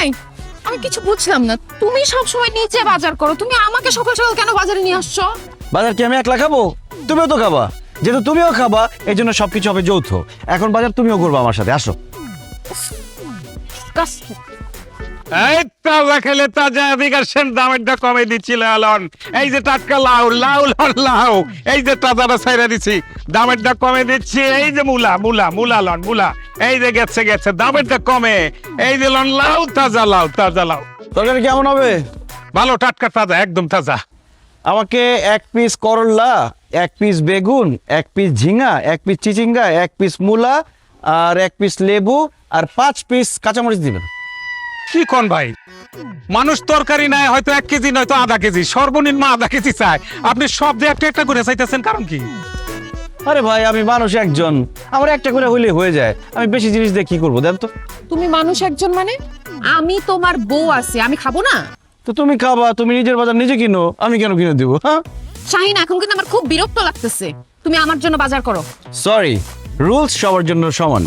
এই আমি কিছু বুঝলাম না, তুমি সব সময় নিচে বাজার করো, তুমি আমাকে সকাল সকাল কেন বাজারে নিয়ে আসছো? বাজার কি আমি একলা খাবো? তুমিও তো খাবা, যেহেতু তুমিও খাবা এই জন্য সবকিছু হবে যৌথ। এখন বাজার তুমিও করবো আমার সাথে, আসো। এই তাজা খেলে তাজা বিকাশের দামেরটা কমে দিচ্ছিল আলন। এই যে টাটকা লাউ লাউ লাউ লাউ, এই যে তাজাটা ছাইরা দিচ্ছি, দামেরটা কমে দিচ্ছি। এই যে মূলা মূলা মূলা লন মূলা, এই যে গেছে গেছে দামেরটা কমে। এই যে লন লাউ তাজা লাউ তাজা লাউ। তরকারি কেমন হবে? ভালো টাটকা তাজা একদম তাজা। আমাকে 1 পিস করলা, 1 পিস বেগুন, 1 পিস ঝিঙা, 1 পিস চিচিঙ্গা, 1 পিস মূলা আর 1 পিস লেবু আর 5 পিস কাঁচামরিচ দিবেন। কি কোন ভাই, মানুষ তরকারি নাই হয়তো 1 কেজি নয়তো আধা কেজি, সর্বনিম্ন আধা কেজি চায়, আপনি সব দিয়ে একটা একটা করে চাইতেছেন, কারণ কি? আরে ভাই আমি মানুষ একজন, আমার একটা করে হইলে হয়ে যায়, আমি বেশি জিনিস দিয়ে কি করবো দেন তো? তুমি মানুষ একজন মানে? আমি তোমার বউ আছি, আমি খাবো না? তো তুমি খাবা, তুমি নিজের বাজার নিজে কিনো, আমি কেন কিনে দিব? হ্যাঁ শাহিন, এখন কিন্তু আমার খুব বিরক্ত লাগতেছে, তুমি আমার জন্য বাজার করো। সরি, রুলস সবার জন্য সমান।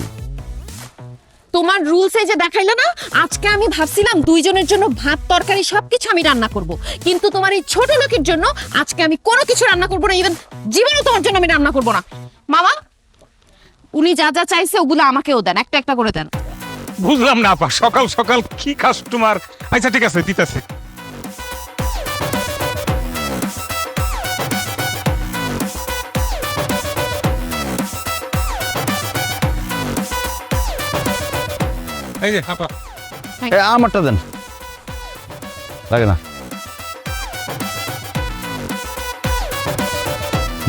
তোমার রুলসে যে দেখাইলে না, আজকে আমি ভাবছিলাম দুইজনের জন্য ভাত তরকারি সবকিছু আমি রান্না করব, কিন্তু তোমার এই ছোট লোকের জন্য আজকে আমি কোনো কিছু রান্না করব না, ইভেন জীবনও তোমার জন্য আমি রান্না করব না। মামা, উনি যা যা চাইছে ওগুলো আমাকেও দেন, একটা একটা করে দেন। বুঝলাম না আপা, সকাল সকাল কি কাস্টমার। আচ্ছা ঠিক আছে, দিতেছে। এই যে আপা, আমারটা দেন, লাগে না।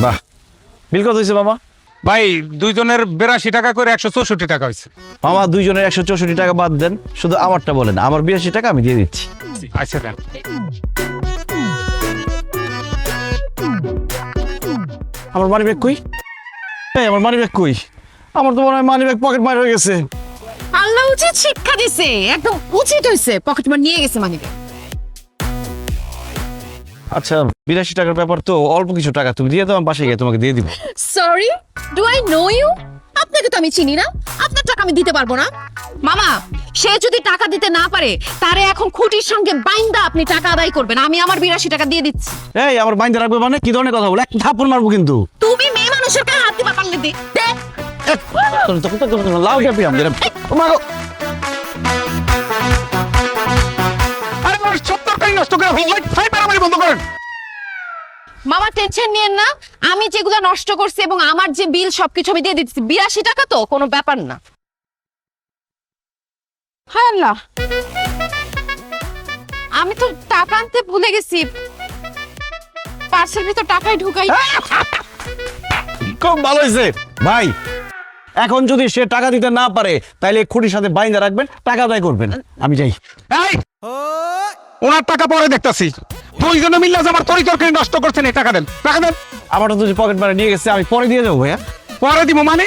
বাহ, বিল কত হয়েছে মামা? ভাই দুইজনের 82 টাকা করে 164 টাকা হয়েছে। মামা দুইজনের 164 টাকা বাদ দেন, শুধু আমারটা বলেন, আমার 82 টাকা আমি দিয়ে দিচ্ছি। আচ্ছা দেন। আমার মানি ব্যাগ কই? আমার মানি ব্যাগ কই? আমার তো মনে হয় মানি ব্যাগ পকেট মার হয়ে গেছে। আল্লাহ উচিত শিক্ষা দিছে, একদম উচিত হয়েছে, পকেট মার নিয়ে গেছে মানে। আচ্ছা 82 টাকার ব্যাপার তো, অল্প কিছু টাকা তুমি দিয়ে দাও, আমি বাসায় গিয়ে তোমাকে দিয়ে দিব। Sorry, do I know you? আপনাকে তো আমি চিনি না, আপনার টাকা আমি দিতে পারবো না। মামা, সে যদি টাকা দিতে না পারে, তারে এখন খুঁটির সঙ্গে বাইন্দা আপনি টাকা আদায় করবেন, আমি আমার 82 টাকা দিয়ে দিচ্ছি। এই আমার বাইন্দা রাখবে মানে কি ধরনের কথা বলে? এক থাপ্পড় মারবো কিন্তু। তুমি মেয়ে মানুষের গায়ে হাত দিবা পারলে দে। লাউ কে পিয়াম দিলাম। মাগো আরে মানুষ সব তরকারি নষ্ট করে ফেললেন, ফাই মারামারি বন্ধ করেন। মামা টেনশন নিয়েন না, আমি যেগুলো নষ্ট করছি এবং আমার যে বিল সবকিছু আমি দিয়ে দিচ্ছি। 82 টাকা তো কোনো ব্যাপার না। হায় আল্লাহ, আমি তো টাকা আনতে ভুলে গেছি, পার্সেল ভিতর টাকাই ঢুকাই। খুব ভালো হয়েছে ভাই। এখন যদি সে টাকা দিতে না পারে তাহলে খুঁটির সাথে বাইন্দা রাখবেন, টাকা আদায় করবেন। আমি যাই। এই ওনার টাকা পরে দেখতাছি, দুইজনে মিলে যে আমার তরকারি নষ্ট করছেন, এই টাকা দেন, টাকা দেন। আমারটা তো পকেট মারে নিয়ে গেছে, আমি পরে দিয়ে যাবো ভাইয়া। পরে দিব মানে?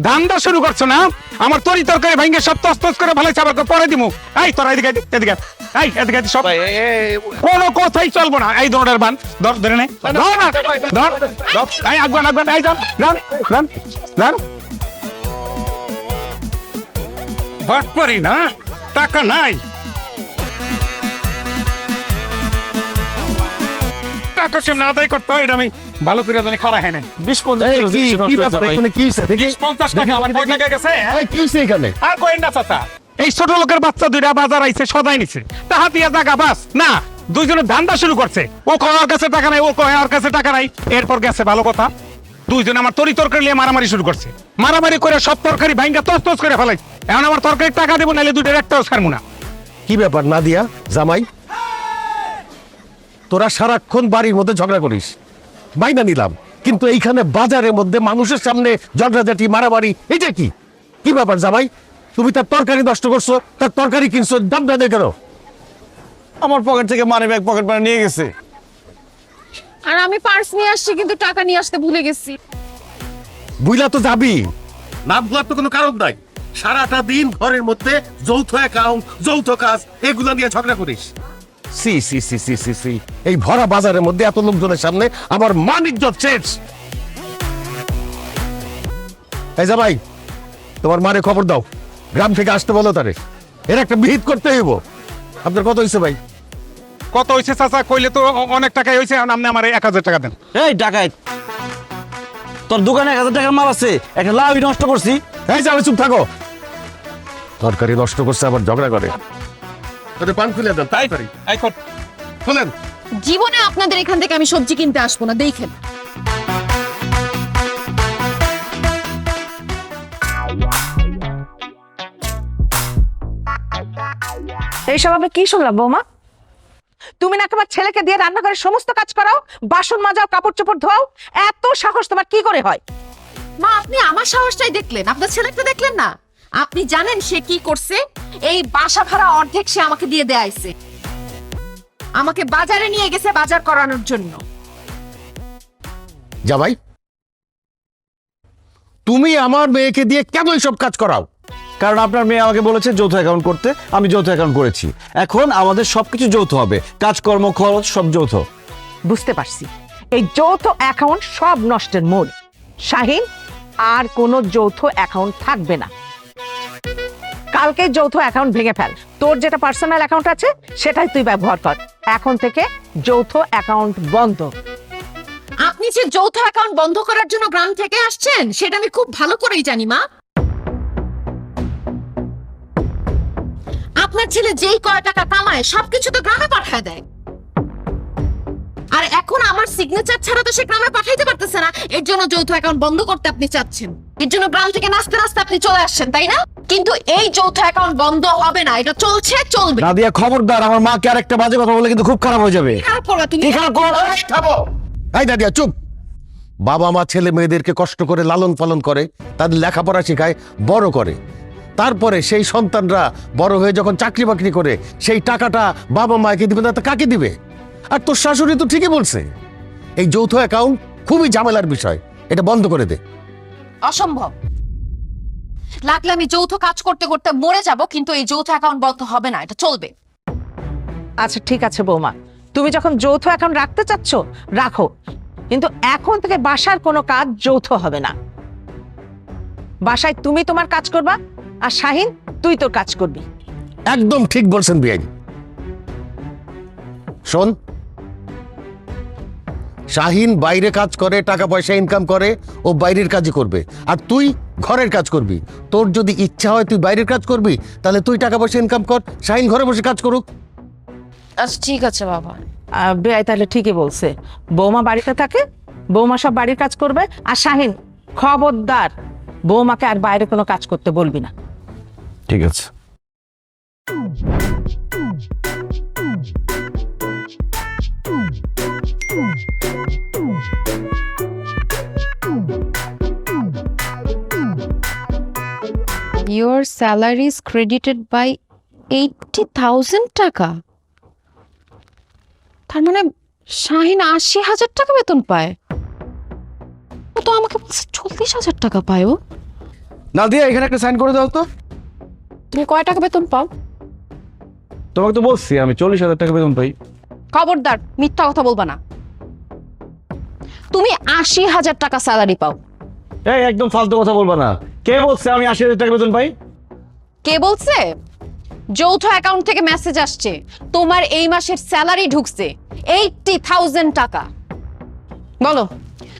ধান্দা শুরু করছো না? আমার তরকারি ভাঙ্গে সব তস করে ফেলাইছে, আবার পরে দিব। এই তোরা এদিকে এদিকে, এই এদিকে সব, কোনো কথাই চলবো না। এই দৌড়ের বান ধর, ধরে নে, ধর না, ধর ধর, এই আগবান আগবান, এই যান যান যান যান। বাট পারি না, টাকা নাই, টাকা কেমন আদায় করতে হয় এটা আমি ভালো করে জানি। খরা হয় না 20-50 টাকা আমার পকেটে লেগে গেছে। আর কইেন না চাচা, এই ছোট লোকের বাচ্চা দুইটা বাজার আইছে, সদাই নিছে, তাহা দিয়া জায়গা বাস না, দুইজনে ধান্দা শুরু করছে। ও কয় ওর কাছে টাকা নাই, ও কয় ওর কাছে টাকা নাই, এরপর গেছে ভালো কথা, দুইজনে আমার তরকারি নিয়ে মারামারি শুরু করছে। মারামারি করে সব তরকারি ভাঙ্গা তস করে ফেলাইছে। এখন আমার তরকারি টাকা দেবো, নাইলে দুইটার একটাও ছাড়বো না। কি ব্যাপার নাদিয়া জামাই, তোরা সারাক্ষণ বাড়ির মধ্যে ঝগড়া করিস, বাইনা নিলাম, কিন্তু এইখানে বাজারের মধ্যে মানুষের সামনে ঝগড়াঝাটি মারামারি, এটা কি? কি ব্যাপার জামাই, তুমি তার তরকারি নষ্ট করছো, তার তরকারি কিনছো, দাম না কেন? আমার পকেট থেকে মানি ব্যাগ পকেট মারে নিয়ে গেছে। আর আমি পার্স নিয়ে আসছি, কিন্তু টাকা নিয়ে আসতে ভুলে গেছি। বুইলা তো যাবি না, ভুলার তো কোনো কারণ নাই। সারাটা দিন ঘরের মধ্যে যৌথ অ্যাকাউন্ট, যৌথ কাজ, এগুলা নিয়ে ঝগড়া করিস। সি সি সি সি সি সি, এই ভরা বাজারের মধ্যে এত লোকজনের সামনে আমার মান ইজ্জত শেষ। এই জামাই, তোমার মারে খবর দাও, গ্রাম থেকে আসতে বলো তারে। এর একটা বিহিত করতে হইব। আপনার কত হয়েছে ভাই? কত হয়েছে চাচা কইলে তো অনেক টাকাই হয়েছে, আপনি আমার 1000 টাকা দেন। এই ডাকাত, তোর দোকানে 1000 টাকার মাল আছে, একটা লাউ নষ্ট করছি। এই যাবে, চুপ থাকো। তরকারি নষ্ট করছে আবার ঝগড়া করে। তোদের পান খুলে দেন, তাই করি। এই কর। খুলেন। জীবনে আপনাদের এখান থেকে আমি সবজি কিনতে আসবো না, দেখেন। এইসব আমি কি শুনলাম বৌমা? তুমি না তোমার ছেলেকে দিয়ে রান্নাঘরের সমস্ত কাজ করাও, বাসন মাজাও, কাপড় চোপড় ধোয়াও, এত সাহস তোমার কি করে হয়? মা, আপনি আমার সাহসটাই দেখলেন, আপনার ছেলেকে দেখলেন না? আপনি জানেন সে কি করছে? এই বাসা ভাড়া অর্ধেক সে আমাকে দিয়ে দেয়াইছে, আমাকে বাজারে নিয়ে গেছে বাজার করানোর জন্য। জামাই, তুমি আমার মেয়েকে দিয়ে কেন এইসব কাজ করাও? কারণ আপনার মেয়ে আমাকে বলেছে যৌথ অ্যাকাউন্ট করতে, আমি যৌথ অ্যাকাউন্ট করেছি। এখন আমাদের সবকিছু যৌথ হবে, কাজকর্ম, খরচ সব যৌথ। বুঝতে পারছি, এই যৌথ অ্যাকাউন্ট সব নষ্টের মূল। শাহিন, আর কোনো যৌথ অ্যাকাউন্ট থাকবে না। কালকে যৌথ অ্যাকাউন্ট ভেঙে ফেল। তোর যেটা পার্সোনাল অ্যাকাউন্ট আছে সেটাই তুই ব্যবহার কর। এখন থেকে যৌথ অ্যাকাউন্ট বন্ধ। আপনি যে যৌথ অ্যাকাউন্ট বন্ধ করার জন্য গ্রাম থেকে আসছেন সেটা আমি খুব ভালো করেই জানি মা। আপনার ছেলে যেই কয় টাকা কামায় সবকিছু তো গ্রামে পাঠায় দেয়, আর এখন আমার সিগনেচার ছাড়া তো সে গ্রামে পাঠাইতে পারতেছে না। এর জন্য যৌথ অ্যাকাউন্ট বন্ধ করতে আপনি চাচ্ছেন, এর জন্য গ্রাম থেকে নাচতে নাচতে আপনি চলে আসছেন, তাই না? কিন্তু এই যৌথ অ্যাকাউন্ট বন্ধ হবে না, এটা চলছে, চলবে। নাদিয়া, খবরদার, আমার মাকে আর একটা বাজে কথা বলে কিন্তু খুব খারাপ হয়ে যাবে। খারাপ করবা তুমি? কি খারাপ করবো? এই দাদিয়া চুপ। বাবা মা ছেলে মেয়েদেরকে কষ্ট করে লালন পালন করে, তাদের লেখাপড়া শেখায়, বড় করে। তারপরে সেই সন্তানরা বড় হয়ে যখন চাকরি বাকরি করে সেই টাকাটা বাবা মাকে দিবে না, তা কাকে দিবে? আর তোর শাশুড়ি তো ঠিকই বলছে, এই যৌথ অ্যাকাউন্ট খুবই ঝামেলার বিষয়, এটা বন্ধ করে দে। অসম্ভব। লাগলে আমি যৌথ কাজ করতে করতে মরে যাব, কিন্তু এই যৌথ অ্যাকাউন্ট বন্ধ হবে না, এটা চলবে। আচ্ছা ঠিক আছে বৌমা, তুমি যখন যৌথ অ্যাকাউন্ট রাখতে চাচ্ছ রাখো, কিন্তু এখন থেকে বাসার কোনো কাজ যৌথ হবে না। বাসায় তুমি তোমার কাজ করবা, আর শাহিন তুই তোর কাজ করবি। একদম ঠিক বলছেন বিয়াই। শোন, শাহিন বাইরে কাজ করে, টাকা পয়সা ইনকাম করে, ও বাইরের কাজই করবে, আর তুই ঘরের কাজ করবি। তোর যদি ইচ্ছা হয় তুই বাইরের কাজ করবি, তাহলে তুই টাকা পয়সা ইনকাম কর, শাহিন ঘরে বসে কাজ করুক। আচ্ছা ঠিক আছে বাবা। বেআই তাহলে ঠিকই বলছে, বৌমা বাড়িতে থাকে, বৌমা সব বাড়ির কাজ করবে। আর শাহিন, খবরদার বৌমাকে আর বাইরে কোনো কাজ করতে বলবি না। ঠিক আছে। Your salary is credited by 80,000 টাকা। তার মানে শাহিন 80,000 টাকা বেতন পায়। ও তো আমাকে বলছে 40,000 টাকা পায় ও। নাদিয়া, এখানে একটা সাইন করে দাও তো। তুমি কয় টাকা বেতন পাও? তোমাকে তো বলছি আমি 40,000 টাকা বেতন পাই। খবরদার, মিথ্যা কথা বলবা না। তুমি 80,000 টাকা স্যালারি পাও। এই একদম ফালতু কথা বলবা না। কে বলছে আমি 80,000 টাকা বেতন পাই? কে বলছে? যৌথ অ্যাকাউন্ট থেকে মেসেজ আসছে, তোমার এই মাসের স্যালারি ঢুকছে 80,000 টাকা। বলো,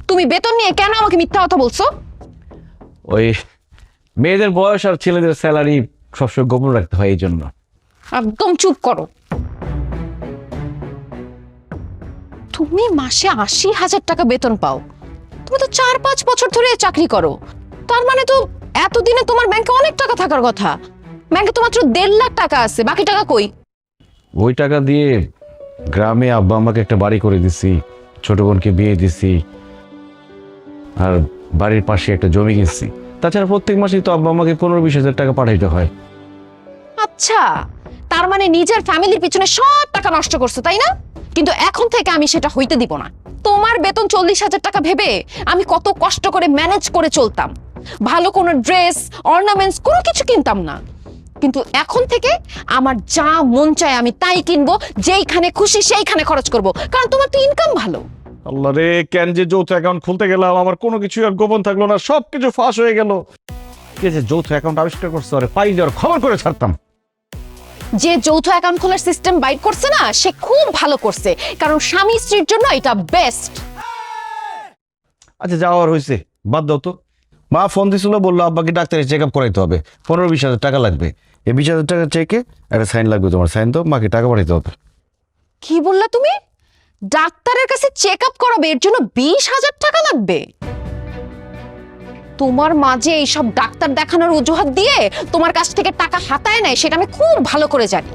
তুমি বেতন নিয়ে কেন আমাকে মিথ্যা কথা বলছো? ওই মেয়েদের বয়স আর ছেলেদের স্যালারি সবসময় গোপন রাখতে হয়, এই জন্য। একদম চুপ করো। তুমি মাসে 80,000 টাকা বেতন পাও, তুমি তো 4-5 বছর ধরে চাকরি করো, তার মানে তো এতদিনে তোমার ব্যাংকে অনেক টাকা থাকার কথা। ব্যাংকে তো মাত্র 1.5 লাখ টাকা আছে, বাকি টাকা কই? ওই টাকা দিয়ে গ্রামে আব্বা আমাকে একটা বাড়ি করে দিছি, ছোট বোনকে বিয়ে দিছি, আর বাড়ির পাশে একটা জমি কিনছি। তাছাড়া প্রত্যেক মাসেই তো আব্বা আমাকে 15-20 হাজার টাকা পাঠাইতে হয়। আচ্ছা, তার মানে নিজের ফ্যামিলির পিছনে সব টাকা নষ্ট করছো, তাই না? কিন্তু এখন থেকে আমি সেটা হইতে দিব না। তোমার বেতন 40,000 টাকা ভেবে আমি কত কষ্ট করে ম্যানেজ করে চলতাম, ভালো কোনো ড্রেস, অর্নামেন্টস কোনো কিছু কিনতাম না। কিন্তু এখন থেকে আমার যা মন চায় আমি তাই কিনবো, যেইখানে খুশি সেইখানে খরচ করব, কারণ তোমার তো ইনকাম ভালো। আল্লাহ রে, কেন যে যৌথ অ্যাকাউন্ট খুলতে গেলাম, আমার কোনো কিছু আর গোপন থাকলো না, সবকিছু ফাঁস হয়ে গেল। কে যে যৌথ অ্যাকাউন্ট আবিষ্কার করছে, আরে পাইলে আর খবর করে ছাড়তাম। যে যৌথ অ্যাকাউন্ট খোলার সিস্টেম বাইট করছে না, সে খুব ভালো করছে, কারণ স্বামী স্ত্রীর জন্য এটা বেস্ট। আচ্ছা যাওয়ার হয়েছে, বাদ দাও তো। মা ফোন দিছিল, বললো আব্বাকে ডাক্তারের চেক আপ করাইতে হবে, 15-20 হাজার টাকা লাগবে। এই 20 হাজার টাকা চেকে একটা সাইন লাগবে, তোমার সাইন তো মাকে টাকা পাঠাইতে হবে। কি বললা তুমি? ডাক্তারের কাছে চেক আপ করাবে, এর জন্য 20,000 টাকা লাগবে? তোমার মাঝে এইসব ডাক্তার দেখানোর অজুহাত দিয়ে তোমার কাছ থেকে টাকা হাতায় নেয়, সেটা আমি খুব ভালো করে জানি।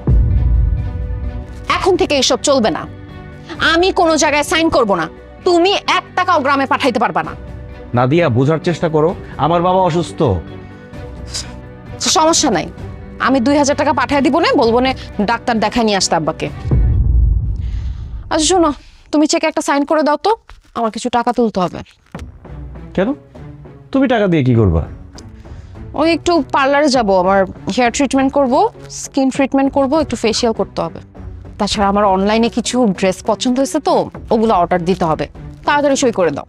এখন থেকে এসব চলবে না। আমি কোনো জায়গায় সাইন করব না, তুমি 1 টাকাও গ্রামে পাঠাইতে পারবা না। নাদিয়া, বোঝার চেষ্টা করো, আমার বাবা অসুস্থ। সমস্যা নাই, আমি 2,000 টাকা পাঠিয়ে দিব না, বলবো না ডাক্তার দেখায় নিয়ে আসতে আব্বাকে। আচ্ছা শোনো, তুমি চেকে একটা সাইন করে দাও তো, আমার কিছু টাকা তুলতে হবে। কেন? তুমি টাকা দিয়ে কি করবা? ওই একটু পার্লারে যাব, আমার হেয়ার ট্রিটমেন্ট করব, স্কিন ট্রিটমেন্ট করব, একটু ফেসিয়াল করতে হবে। তাছাড়া আমার অনলাইনে কিছু ড্রেস পছন্দ হয়েছে তো, ওগুলো অর্ডার দিতে হবে। তাড়াতাড়ি সই করে দাও।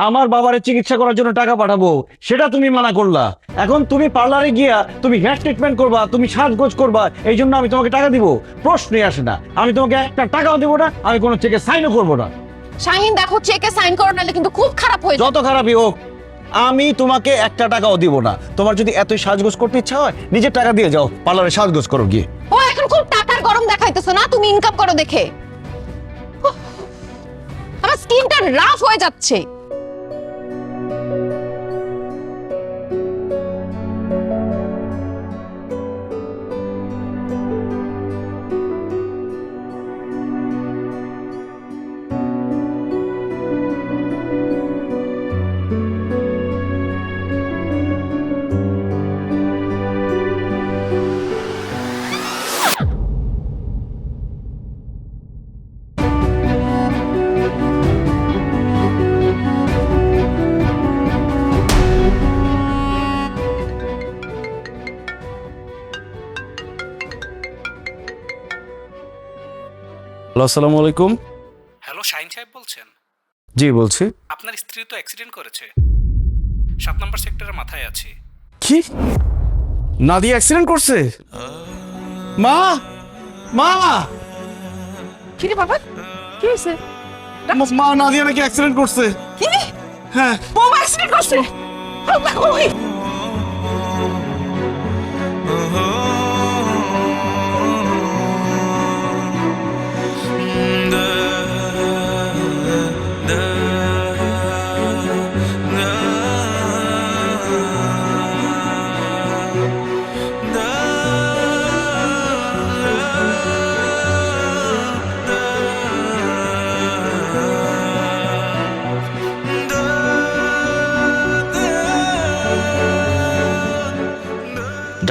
আমার বাবারে চিকিৎসা করার জন্য টাকা পাঠাবো, সেটা তুমি মানা করলা। এখন তুমি পার্লারে গিয়া তুমি হেয়ার ট্রিটমেন্ট করবা, তুমি সাজগোজ করবা, এই জন্য আমি তোমাকে টাকা দিব? প্রশ্নই আসে না। আমি তোমাকে একটা টাকাও দিব না, আমি কোনো চেকে সাইনও করবো না। শাহিন দেখো, চেকে সাইন করো, নাহলে কিন্তু খুব খারাপ হয়ে যাবে। যত খারাপই হোক, আমি তোমাকে একটা টাকাও দিব না। তোমার যদি এতই সাজগোজ করতে ইচ্ছা হয়, নিজের টাকা দিয়ে যাও, পার্লারে সাজগোজ করো গিয়ে। ও এখন খুব টাকার গরম দেখাইতেছো না, তুমি ইনকাম করো দেখে। উফ, আমার স্কিনটা রাফ হয়ে যাচ্ছে। আসসালামু আলাইকুম। হ্যালো, শাহিন সাহেব বলছেন? জি বলছি। আপনার স্ত্রী তো অ্যাক্সিডেন্ট করেছে, 7 নম্বর সেক্টরের মাথায় আছে। কি? নাদিয়া অ্যাক্সিডেন্ট করছে? মা, মা, কি রে বাবা, কি হয়েছে? মা, নাদিয়া নাকি অ্যাক্সিডেন্ট করছে। কি? হ্যাঁ। বউ অ্যাক্সিডেন্ট করছে? আল্লাহ, ওই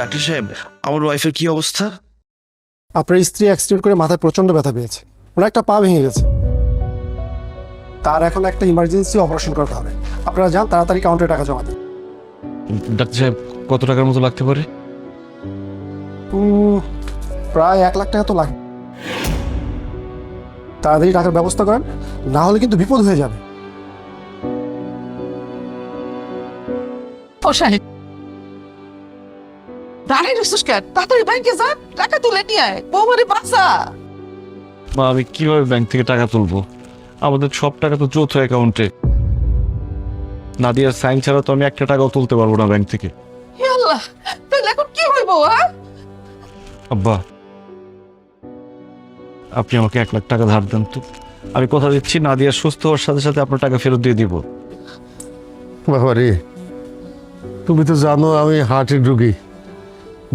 ডাক্তার সাহেব, আমার ওয়াইফের কি অবস্থা? আপনার স্ত্রী অ্যাক্সিডেন্ট করে মাথায় প্রচন্ড ব্যথা পেয়েছে, ওনার একটা পা ভেঙে গেছে, তার এখন একটা ইমার্জেন্সি অপারেশন করতে হবে। আপনারা যান, তাড়াতাড়ি কাউন্টারে টাকা জমা দিন। ডাক্তার সাহেব, কত টাকার মতো লাগতে পারে? প্রায় 1 লাখ টাকা তো লাগবে। তাড়াতাড়ি টাকার ব্যবস্থা করেন, না হলে কিন্তু বিপদ হয়ে যাবে। ও সাহেব, দাঁড়াই রসুস কেন? তাড়াতাড়ি ব্যাংকে যান, টাকা তুলে নিয়ে আয়, বৌমারে বাঁচা। মা, আমি কিভাবে ব্যাংক থেকে টাকা তুলবো? আমাদের সব টাকা তো যৌথ অ্যাকাউন্টে। নাদিয়ার সাইন ছাড়া তো আমি একটা টাকাও তুলতে পারবো না ব্যাংক থেকে। হে আল্লাহ, তাহলে এখন কি হইব? আব্বা, আপনি আমাকে 1 লাখ টাকা ধার দেন তো। আমি কথা দিচ্ছি, নাদিয়া সুস্থ হওয়ার সাথে সাথে আপনার টাকা ফেরত দিয়ে দিব। বাবা রে, তুমি তো জানো আমি হার্টের রোগী।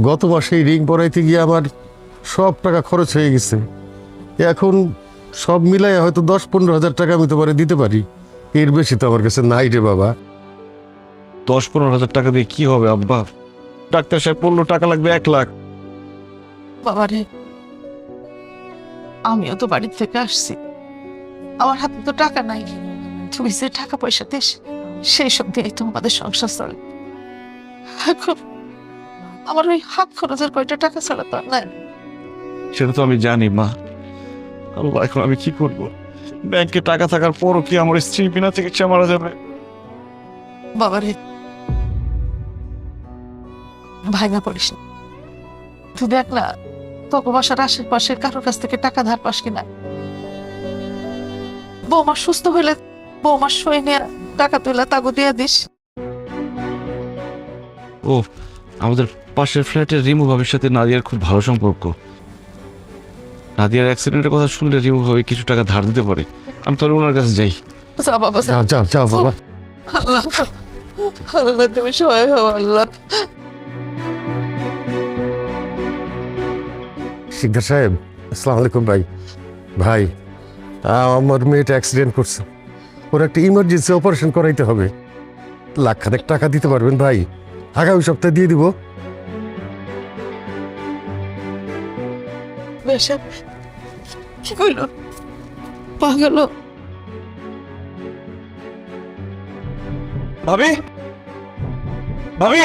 গত মাসে রিং পরাইতে গিয়ে আমার সব টাকা খরচ হয়ে গেছে। এখন সব মিলাই হয়তো 10-15 হাজার টাকা আমি তোমারে দিতে পারি, এর বেশি তো আমার কাছে নাই রে বাবা। 10-15 হাজার টাকা দিয়ে কি হবে আব্বা? ডাক্তার সাহেব বললো টাকা লাগবে 1 লাখ। বাবারে, আমিও তো বাড়ির থেকে আসছি, আমার হাতে তো টাকা নাই। তুমি যে টাকা পয়সা দিস, সেই সব দিয়ে তো আমাদের সংসার চলে। এখন আমার ওই হাত খরচের কয়টা টাকা ছাড়া তো আর নাই। সেটা তো আমি জানি মা। আল্লাহ, এখন আমি কি করব? ব্যাংকে টাকা থাকার পরও কি আমার স্ত্রী বিনা চিকিৎসা মারা যাবে? বাবারে, ভাঙা পড়িস না। তুই দেখ না, তোকে বাসার আশেপাশের কারোর কাছ থেকে টাকা ধার পাস কিনা? বৌমা সুস্থ হইলে বৌমার সই নিয়ে টাকা তুলে তাগো দিয়ে দিস। ও আমাদের পাশের ফ্ল্যাটের রিমু ভাবির সাথে নাদিয়ার খুব ভালো সম্পর্ক। নাদিয়ার অ্যাক্সিডেন্টের কথা শুনলে রিমু ভাবি কিছু টাকা ধার দিতে পারে। আমি তাহলে ওনার কাছে যাই। যা বাবা যা। যাও যাও যাও বাবা। আল্লাহ আল্লাহ তুমি সহায় হও আল্লাহ। শিকদার সাহেব, আসসালামু আলাইকুম ভাই। ভাই, আমার মেয়েটা অ্যাক্সিডেন্ট করছে, ওর একটা ইমার্জেন্সি অপারেশন করাইতে হবে। লাখখানেক টাকা দিতে পারবেন ভাই? আগামী সপ্তাহে দিয়ে দিব। বেশা কি কইল? পাগল। ভাবি, ভাবি,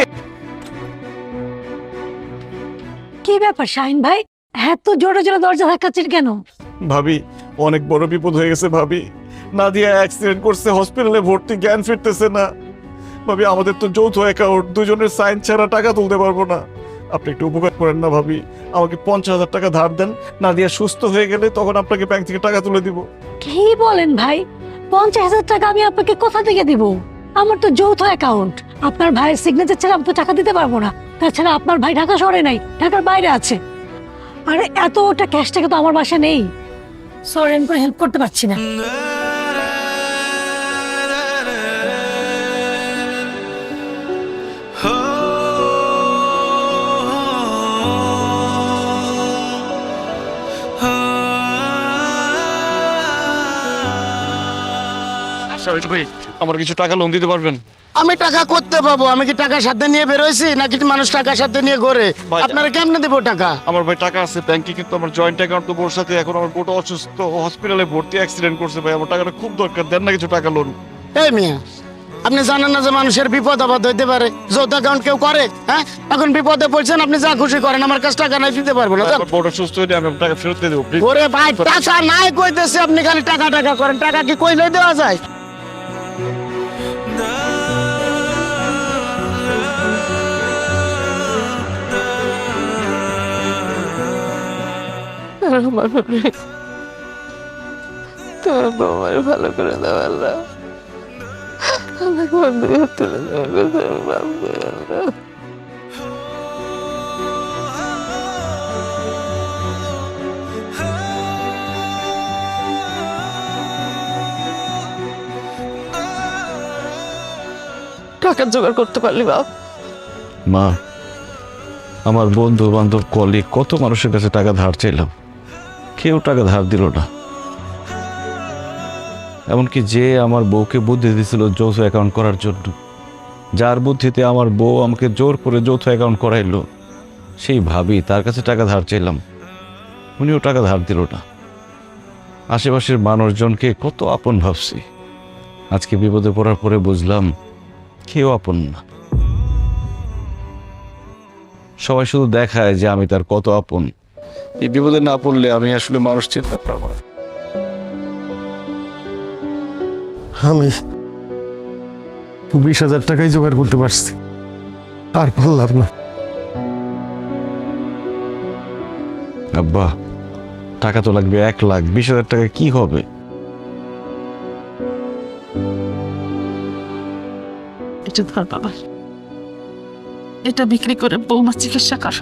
কি ব্যাপার শাহিন ভাই, এত জোরে জোরে দরজা ধাক্কাচ্ছেন কেন? ভাবি অনেক বড় বিপদ হয়ে গেছে ভাবি। নাদিয়া অ্যাক্সিডেন্ট করছে, হসপিটালে ভর্তি, জ্ঞান ফিরতেছে না। ভাবি আমাদের তো যৌথ অ্যাকাউন্ট, দুজনের সাইন ছাড়া টাকা তুলতে পারবো না। আপনি একটু উপকার করেন না ভাবি, আমাকে 50,000 টাকা ধার দেন। নাদিয়া সুস্থ হয়ে গেলে তখন আপনাকে ব্যাংক থেকে টাকা তুলে দিব। কি বলেন ভাই, 50,000 টাকা আমি আপনাকে কোথা থেকে দিব? আমার তো যৌথ অ্যাকাউন্ট, আপনার ভাইয়ের সিগনেচার ছাড়া আমি তো টাকা দিতে পারবো না। তাছাড়া আপনার ভাই ঢাকা শহরে নাই, ঢাকার বাইরে আছে। আরে এতটা ক্যাশ টাকা তো আমার বাসা নেই। সরি, আমি কোনো হেল্প করতে পারছি না। ভাই আমার কিছু টাকা লোন দিতে পারবেন? আমি টাকা করতে পাবো? আমি কি টাকা সাথে নিয়ে বেরোইছি নাকি মানুষ টাকা সাথে নিয়ে ঘোরে? ভাই, আপনারা কেমনে দেবো টাকা? আমার ভাই টাকা আছে ব্যাংকে, কিন্তু আমার জয়েন্ট অ্যাকাউন্ট তো বোর সাথে। এখন আমার বোটা অসুস্থ, হসপিটালে ভর্তি, অ্যাক্সিডেন্ট করছে। ভাই আমার টাকাটা খুব দরকার, দেন না কিছু টাকা লোন। এই মিয়া, আপনি জানেন না যে মানুষের বিপদ আপদ হইতে পারে? যৌথ অ্যাকাউন্ট কেউ করে? হ্যাঁ, এখন বিপদে পড়ছেন, আপনি যা খুশি করেন, আমার কাছে টাকা নাই, দিতে পারবো না। যান। আমার বোটা সুস্থ হলে আমি টাকা ফেরত দিয়ে দেবো প্লিজ। ওরে ভাই, টাকা নাই কইতেছে, আপনি খালি টাকা টাকা করেন। টাকা কি কইলে দেওয়া যায়? আমার বাপরে, তোমার বৌমার ভালো করে দাও আল্লাহ। আমাকে বন্ধু তুলে দেওয়া। টাকা জোগাড় করতে পারলি বাপ? মা, আমার বন্ধু বান্ধব কলিগ কত মানুষের কাছে টাকা ধার চাইলাম, কেউ টাকা ধার দিল না। এমনকি যে আমার বউকে বুদ্ধি দিয়েছিল যৌথ অ্যাকাউন্ট করার জন্য, যার বুদ্ধিতে আমার বউ আমাকে জোর করে যৌথ অ্যাকাউন্ট করাইলো, সেই ভাবি, তার কাছে টাকা ধার চাইলাম, উনিও টাকা ধার দিল না। আশেপাশের মানুষজনকে কত আপন ভাবছি, আজকে বিপদে পড়ার পরে বুঝলাম কেউ আপন না। সবাই শুধু দেখায় যে আমি তার কত আপন। এই বিপদে না পড়লে আমি আসলে মানুষ চিনতে পারবো না। আমি 20,000 টাকাই জোগাড় করতে পারছি, আর পারলাম না। আব্বা, টাকা তো লাগবে 1 লাখ। 20,000 টাকা কি হবে? এটা ধর বাবা, এটা বিক্রি করে বৌমার চিকিৎসা কর।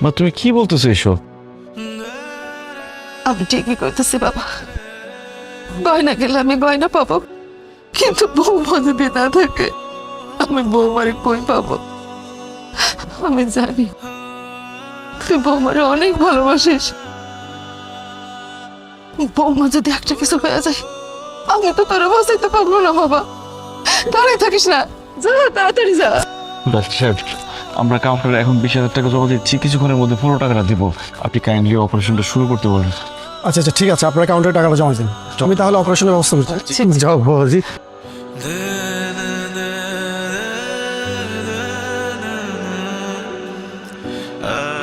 মা, তুমি কি বলতেছো এসব? আমি ঠিকই করতেছি বাবা। গয়না গেলে আমি গয়না পাবো, কিন্তু বৌমা যদি না থাকে আমি বৌমারে কই পাবো? আমি জানি তুই বৌমারে অনেক ভালোবাসিস। বৌমা যদি একটা কিছু হয়ে যায় আমি তো তোরা বাঁচাইতে পারবো না বাবা। দাঁড়াই থাকিস না, যা তাড়াতাড়ি যা। ডাক্তার সাহেব, আমরা কাউন্টারে এখন 20,000 টাকা জমা দিচ্ছি, কিছুক্ষণের মধ্যে 15 টাকাটা দিব। আপনি কাইন্ডলি অপারেশনটা শুরু করতে বলেন। আচ্ছা আচ্ছা, ঠিক আছে, আপনার কাউন্টারে টাকাটা জমা দিন। আমি তাহলে অপারেশনের ব্যবস্থা করছি। যাও বাবাজি।